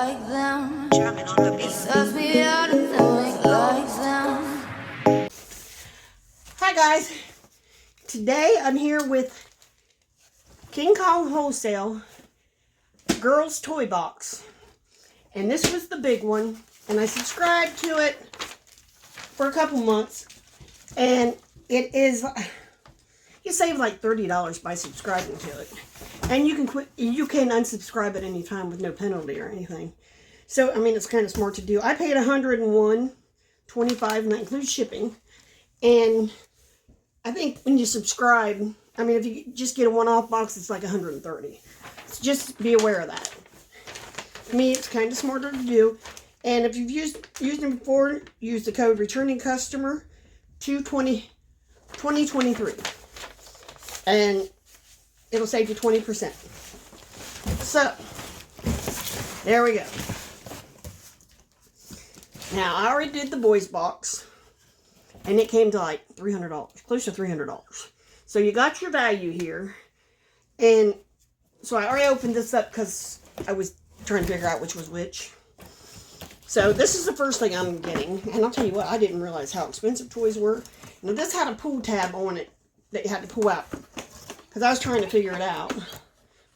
like them. Drumming on the beat. It serves me out and doing like them. Hi guys, today I'm here with Kong Wholesale Girls Toy Box, and this was the big one, and I subscribed to it for a couple months, and it is, you save like $30 by subscribing to it, and you can unsubscribe at any time with no penalty or anything. So I mean, it's kind of smart to do. I paid $101.25, and that includes shipping. And I think when you subscribe, I mean, if you just get a one-off box, it's like $130. So just be aware of that. To me, it's kind of smarter to do. And if you've used them before, use the code returning customer 2023, and it'll save you 20%. So there we go. Now I already did the boys box, and it came to like $300, close to $300. So you got your value here. And so I already opened this up because I was trying to figure out which was which. So this is the first thing I'm getting. And I'll tell you what, I didn't realize how expensive toys were. Now this had a pull tab on it that you had to pull out, because I was trying to figure it out.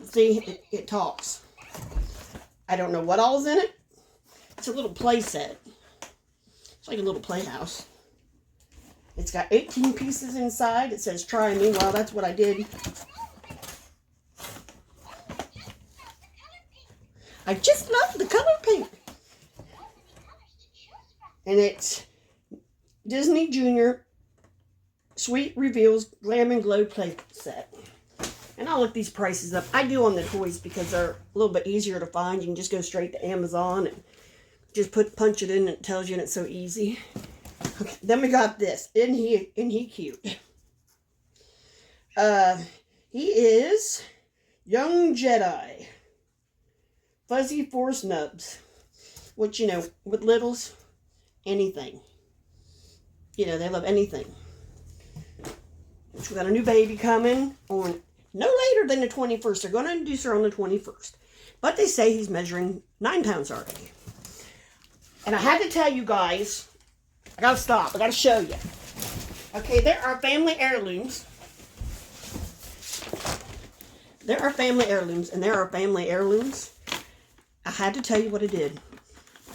See, it talks. I don't know what all's in it. It's a little play set. It's like a little playhouse. It's got 18 pieces inside. It says try me. Well, that's what I did. I just love the color pink. And it's Disney Junior Sweet Reveals Glam and Glow play set. And I'll look these prices up. I do on the toys because they're a little bit easier to find. You can just go straight to Amazon and just punch it in, and it tells you, and it's so easy. Okay, then we got this. Isn't he cute? He is Young Jedi. Fuzzy Force Nubs. Which, you know, with littles, anything. You know, they love anything. We got a new baby coming on no later than the 21st. They're going to introduce her on the 21st. But they say he's measuring 9 pounds already. And I had to tell you guys, I got to stop. I got to show you. Okay, there are family heirlooms. There are family heirlooms, and there are family heirlooms. I had to tell you what I did.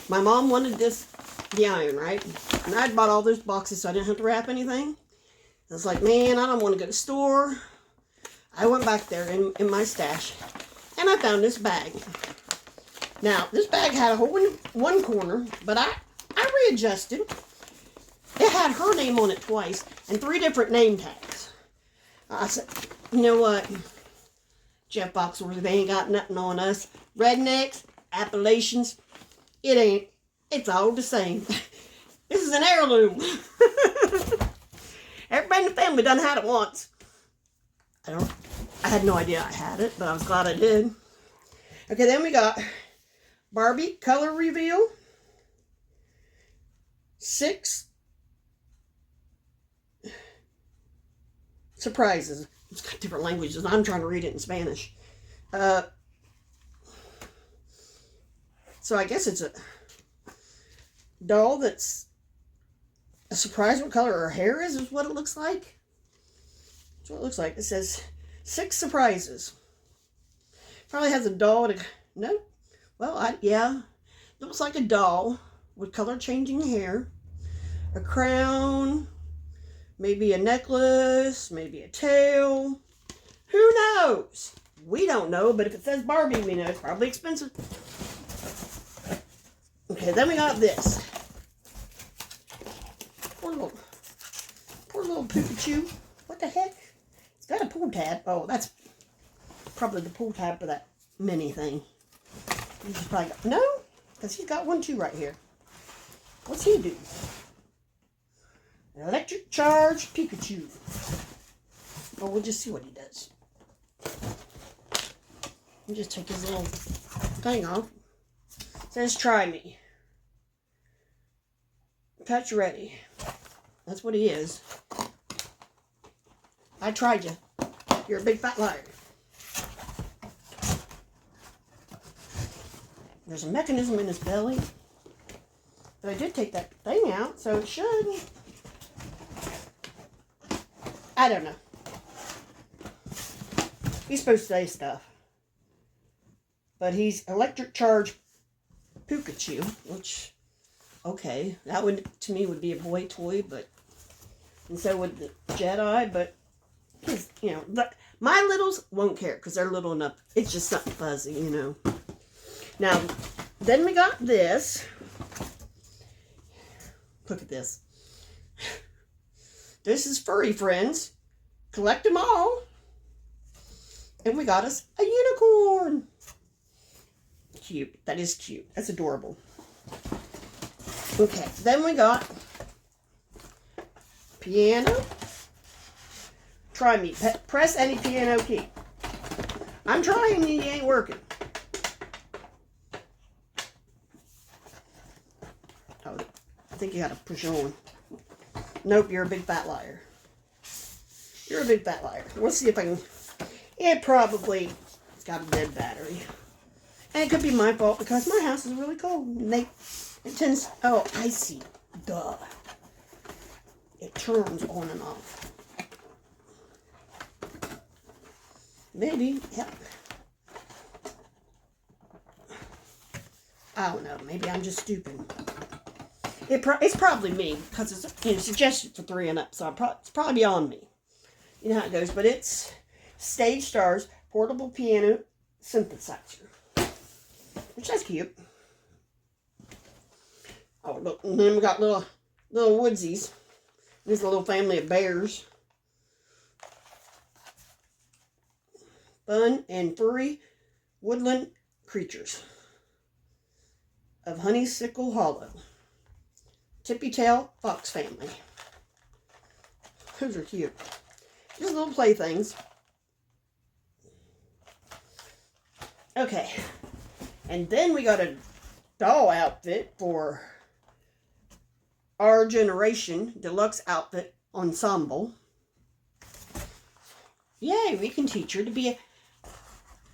My mom wanted the iron, right? And I'd bought all those boxes so I didn't have to wrap anything. I was like, man, I don't want to go to the store. I went back there in my stash, and I found this bag. Now, this bag had a hole in one corner, but I readjusted. It had her name on it twice, and 3 different name tags. I said, you know what? Jeff Foxworthy, they ain't got nothing on us. Rednecks, Appalachians, it ain't. It's all the same. This is an heirloom. Everybody in the family done had it once. I had no idea I had it, but I was glad I did. Okay, then we got Barbie color reveal. 6 surprises. It's got different languages. I'm trying to read it in Spanish. So I guess it's a doll that's a surprise what color her hair is what it looks like. That's what it looks like. It says 6 surprises. Probably has a doll and no. Well, yeah. Looks like a doll with color changing hair. A crown. Maybe a necklace. Maybe a tail. Who knows? We don't know, but if it says Barbie, we know it's probably expensive. Okay, then we got this. Poor little Pikachu. What the heck? It's got a pull tab. Oh, that's probably the pull tab for that Minnie thing. He's probably got, no, because he's got one too right here. What's he do? An electric charge Pikachu. Well, we'll just see what he does. We'll just take his little thing off. It says try me. Touch ready. That's what he is. I tried you. You're a big fat liar. There's a mechanism in his belly. But I did take that thing out, so it should. I don't know. He's supposed to say stuff. But he's electric charge Pikachu, which, okay, that would, to me, would be a boy toy, but, and so would the Jedi, but, his, you know, my littles won't care, because they're little enough. It's just something fuzzy, you know. Now, then we got this. Look at this. This is Furry Friends. Collect them all. And we got us a unicorn. Cute. That is cute. That's adorable. Okay. Then we got piano. Try me. Press any piano key. I'm trying and it ain't working. Oh, I think you gotta push on. Nope, you're a big fat liar. You're a big fat liar. We'll see if I can. It probably it's got a dead battery. And it could be my fault because my house is really cold. And it tends. Oh, I see. Duh. It turns on and off. Maybe. Yep. I don't know. Maybe I'm just stupid. It's probably me because it's suggested for 3 and up, so it's probably beyond me. You know how it goes, but it's Stage Stars portable piano synthesizer, which is cute. Oh look, and then we got little Woodzeez. This is a little family of bears. Fun and furry woodland creatures of Honeysuckle Hollow. Tippy Tail Fox family. Those are cute. Just little playthings. Okay. And then we got a doll outfit for our generation. Deluxe outfit ensemble. Yay, we can teach her to be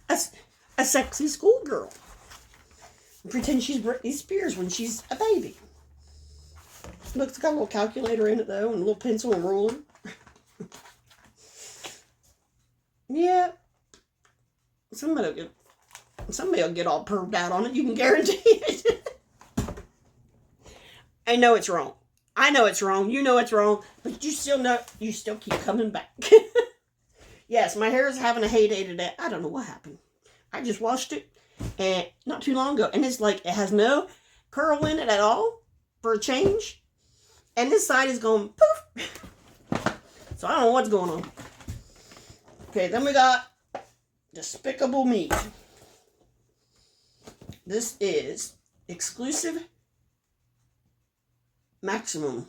a sexy schoolgirl. Pretend she's Britney Spears when she's a baby. Look, it's got a little calculator in it, though, and a little pencil and ruler. Yeah. Somebody will get all perved out on it. You can guarantee it. I know it's wrong. I know it's wrong. You know it's wrong. But you still keep coming back. Yes, my hair is having a heyday today. I don't know what happened. I just washed it and not too long ago. And it's like, it has no curl in it at all for a change. And this side is going poof. So I don't know what's going on. Okay, then we got Despicable Me. This is exclusive Maximum.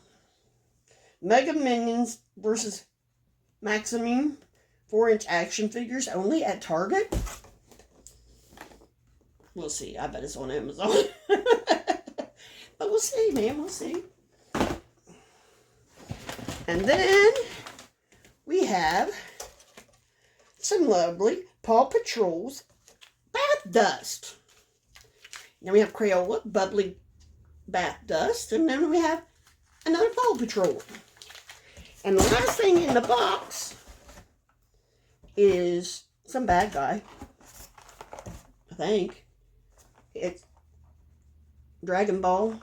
Mega Minions versus Maxime 4-inch action figures only at Target. We'll see. I bet it's on Amazon. But we'll see, man. We'll see. And then we have some lovely Paw Patrol's bath dust. Then we have Crayola bubbly bath dust. And then we have another Paw Patrol. And the last thing in the box is some bad guy. I think. It's Dragon Ball.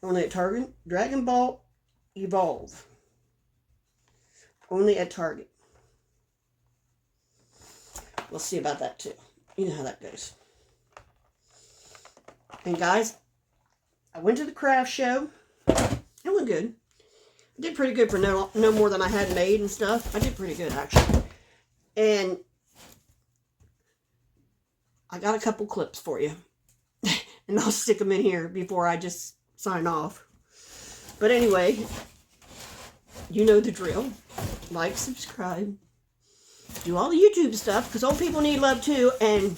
Only at Target. Dragon Ball Evolve. Only at Target. We'll see about that too. You know how that goes. And guys, I went to the craft show. It went good. I did pretty good for no more than I had made and stuff. I did pretty good actually. And I got a couple clips for you. And I'll stick them in here before I just sign off. But anyway, you know the drill. Like, subscribe. Do all the YouTube stuff, because old people need love too. And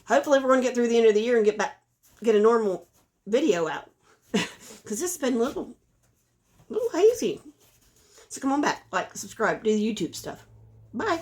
hopefully we're going to get through the end of the year and get a normal video out. Because this has been a little hazy. So come on back. Like, subscribe, do the YouTube stuff. Bye.